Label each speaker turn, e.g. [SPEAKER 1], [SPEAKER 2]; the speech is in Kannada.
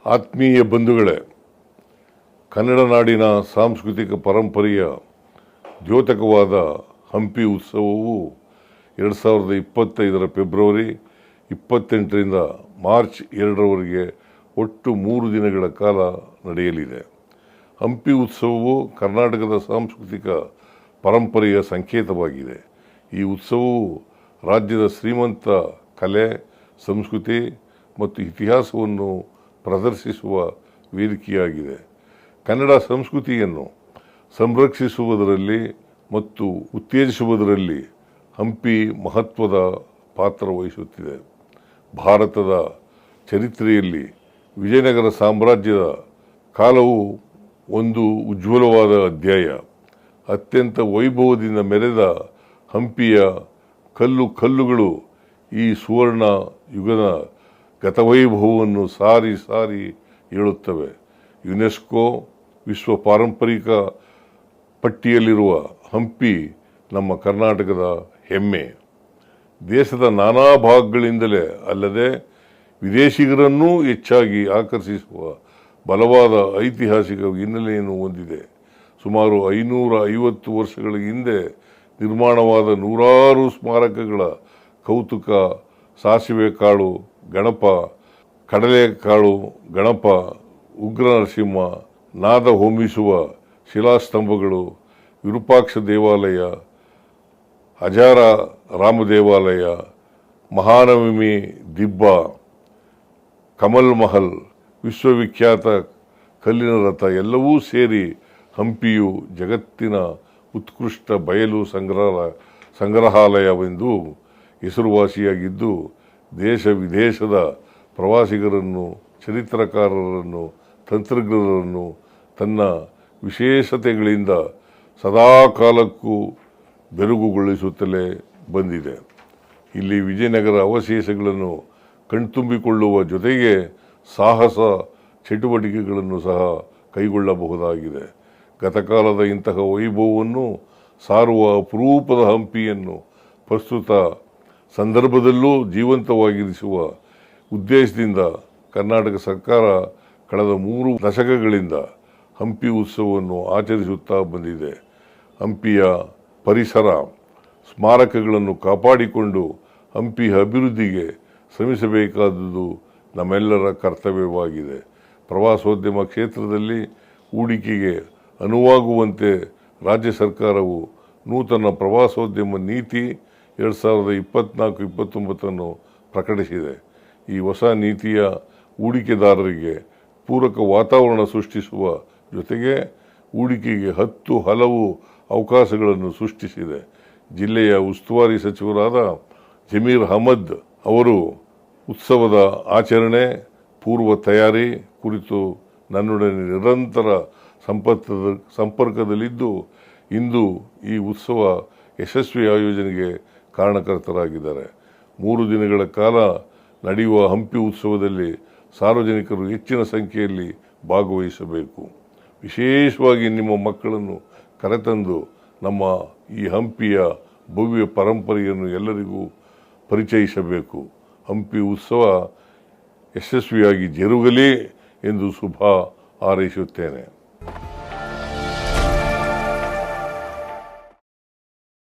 [SPEAKER 1] ಆತ್ಮೀಯ ಬಂಧುಗಳೇ, ಕನ್ನಡ ನಾಡಿನ ಸಾಂಸ್ಕೃತಿಕ ಪರಂಪರೆಯ ದ್ಯೋತಕವಾದ ಹಂಪಿ ಉತ್ಸವವು 2025 ಫೆಬ್ರವರಿ 28ರಿಂದ ಮಾರ್ಚ್ 2ರವರೆಗೆ ಒಟ್ಟು 3 ದಿನಗಳ ಕಾಲ ನಡೆಯಲಿದೆ. ಹಂಪಿ ಉತ್ಸವವು ಕರ್ನಾಟಕದ ಸಾಂಸ್ಕೃತಿಕ ಪರಂಪರೆಯ ಸಂಕೇತವಾಗಿದೆ. ಈ ಉತ್ಸವವು ರಾಜ್ಯದ ಶ್ರೀಮಂತ ಕಲೆ, ಸಂಸ್ಕೃತಿ ಮತ್ತು ಇತಿಹಾಸವನ್ನು ಪ್ರದರ್ಶಿಸುವ ವೇದಿಕೆಯಾಗಿದೆ. ಕನ್ನಡ ಸಂಸ್ಕೃತಿಯನ್ನು ಸಂರಕ್ಷಿಸುವುದರಲ್ಲಿ ಮತ್ತು ಉತ್ತೇಜಿಸುವುದರಲ್ಲಿ ಹಂಪಿ ಮಹತ್ವದ ಪಾತ್ರ ವಹಿಸುತ್ತಿದೆ. ಭಾರತದ ಚರಿತ್ರೆಯಲ್ಲಿ ವಿಜಯನಗರ ಸಾಮ್ರಾಜ್ಯದ ಕಾಲವು ಒಂದು ಉಜ್ವಲವಾದ ಅಧ್ಯಾಯ. ಅತ್ಯಂತ ವೈಭವದಿಂದ ಮೆರೆದ ಹಂಪಿಯ ಕಲ್ಲುಗಳು ಈ ಸುವರ್ಣ ಯುಗದ ಗತವೈಭವವನ್ನು ಸಾರಿ ಸಾರಿ ಹೇಳುತ್ತವೆ. ಯುನೆಸ್ಕೋ ವಿಶ್ವ ಪಾರಂಪರಿಕ ಪಟ್ಟಿಯಲ್ಲಿರುವ ಹಂಪಿ ನಮ್ಮ ಕರ್ನಾಟಕದ ಹೆಮ್ಮೆ. ದೇಶದ ನಾನಾ ಭಾಗಗಳಿಂದಲೇ ಅಲ್ಲದೆ ವಿದೇಶಿಗರನ್ನೂ ಹೆಚ್ಚಾಗಿ ಆಕರ್ಷಿಸುವ ಬಲವಾದ ಐತಿಹಾಸಿಕ ಹಿನ್ನೆಲೆಯನ್ನು ಹೊಂದಿದೆ. ಸುಮಾರು 550 ವರ್ಷಗಳ ಹಿಂದೆ ನಿರ್ಮಾಣವಾದ ನೂರಾರು ಸ್ಮಾರಕಗಳ ಕೌತುಕ, ಸಾಸಿವೆ ಕಾಳು ಗಣಪ, ಕಡಲೆಕಾಳು ಗಣಪ, ಉಗ್ರ ನರಸಿಂಹ, ನಾದ ಹೊಮ್ಮಿಸುವ ಶಿಲಾಸ್ತಂಭಗಳು, ವಿರೂಪಾಕ್ಷ ದೇವಾಲಯ, ಹಜಾರ ರಾಮ ದೇವಾಲಯ, ಮಹಾನವಮಿ ದಿಬ್ಬ, ಕಮಲ್ ಮಹಲ್, ವಿಶ್ವವಿಖ್ಯಾತ ಕಲ್ಲಿನ ರಥ ಎಲ್ಲವೂ ಸೇರಿ ಹಂಪಿಯು ಜಗತ್ತಿನ ಉತ್ಕೃಷ್ಟ ಬಯಲು ಸಂಗ್ರಹಾಲಯವೆಂದು ಹೆಸರುವಾಸಿಯಾಗಿದ್ದು, ದೇಶ ವಿದೇಶದ ಪ್ರವಾಸಿಗರನ್ನು, ಚರಿತ್ರಕಾರರನ್ನು, ತಂತ್ರಜ್ಞರನ್ನು ತನ್ನ ವಿಶೇಷತೆಗಳಿಂದ ಸದಾಕಾಲಕ್ಕೂ ಬೆರಗುಗೊಳಿಸುತ್ತಲೇ ಬಂದಿದೆ. ಇಲ್ಲಿ ವಿಜಯನಗರ ಅವಶೇಷಗಳನ್ನು ಕಣ್ತುಂಬಿಕೊಳ್ಳುವ ಜೊತೆಗೆ ಸಾಹಸ ಚಟುವಟಿಕೆಗಳನ್ನು ಸಹ ಕೈಗೊಳ್ಳಬಹುದಾಗಿದೆ. ಗತಕಾಲದ ಇಂತಹ ವೈಭವವನ್ನು ಸಾರುವ ಅಪರೂಪದ ಹಂಪಿಯನ್ನು ಪ್ರಸ್ತುತ ಸಂದರ್ಭದಲ್ಲೂ ಜೀವಂತವಾಗಿರಿಸುವ ಉದ್ದೇಶದಿಂದ ಕರ್ನಾಟಕ ಸರ್ಕಾರ ಕಳೆದ 3 ದಶಕಗಳಿಂದ ಹಂಪಿ ಉತ್ಸವವನ್ನು ಆಚರಿಸುತ್ತಾ ಬಂದಿದೆ. ಹಂಪಿಯ ಪರಿಸರ, ಸ್ಮಾರಕಗಳನ್ನು ಕಾಪಾಡಿಕೊಂಡು ಹಂಪಿ ಅಭಿವೃದ್ಧಿಗೆ ಶ್ರಮಿಸಬೇಕಾದುದು ನಮ್ಮೆಲ್ಲರ ಕರ್ತವ್ಯವಾಗಿದೆ. ಪ್ರವಾಸೋದ್ಯಮ ಕ್ಷೇತ್ರದಲ್ಲಿ ಹೂಡಿಕೆಗೆ ಅನುವಾಗುವಂತೆ ರಾಜ್ಯ ಸರ್ಕಾರವು ನೂತನ ಪ್ರವಾಸೋದ್ಯಮ ನೀತಿ 2024-29 ಪ್ರಕಟಿಸಿದೆ. ಈ ಹೊಸ ನೀತಿಯ ಹೂಡಿಕೆದಾರರಿಗೆ ಪೂರಕ ವಾತಾವರಣ ಸೃಷ್ಟಿಸುವ ಜೊತೆಗೆ ಹೂಡಿಕೆಗೆ 10 ಹಲವು ಅವಕಾಶಗಳನ್ನು ಸೃಷ್ಟಿಸಿದೆ. ಜಿಲ್ಲೆಯ ಉಸ್ತುವಾರಿ ಸಚಿವರಾದ ಜಮೀರ್ ಅಹಮದ್ ಅವರು ಉತ್ಸವದ ಆಚರಣೆ, ಪೂರ್ವ ತಯಾರಿ ಕುರಿತು ನನ್ನೊಡನೆ ನಿರಂತರ ಸಂಪರ್ಕದಲ್ಲಿದ್ದು ಇಂದು ಈ ಉತ್ಸವ ಯಶಸ್ವಿ ಆಯೋಜನೆಗೆ ಕಾರಣಕರ್ತರಾಗಿದ್ದಾರೆ. 3 ದಿನಗಳ ಕಾಲ ನಡೆಯುವ ಹಂಪಿ ಉತ್ಸವದಲ್ಲಿ ಸಾರ್ವಜನಿಕರು ಹೆಚ್ಚಿನ ಸಂಖ್ಯೆಯಲ್ಲಿ ಭಾಗವಹಿಸಬೇಕು. ವಿಶೇಷವಾಗಿ ನಿಮ್ಮ ಮಕ್ಕಳನ್ನು ಕರೆತಂದು ನಮ್ಮ ಈ ಹಂಪಿಯ ಭವ್ಯ ಪರಂಪರೆಯನ್ನು ಎಲ್ಲರಿಗೂ ಪರಿಚಯಿಸಬೇಕು. ಹಂಪಿ ಉತ್ಸವ ಯಶಸ್ವಿಯಾಗಿ ಜರುಗಲಿ ಎಂದು ಶುಭ ಹಾರೈಸುತ್ತೇನೆ.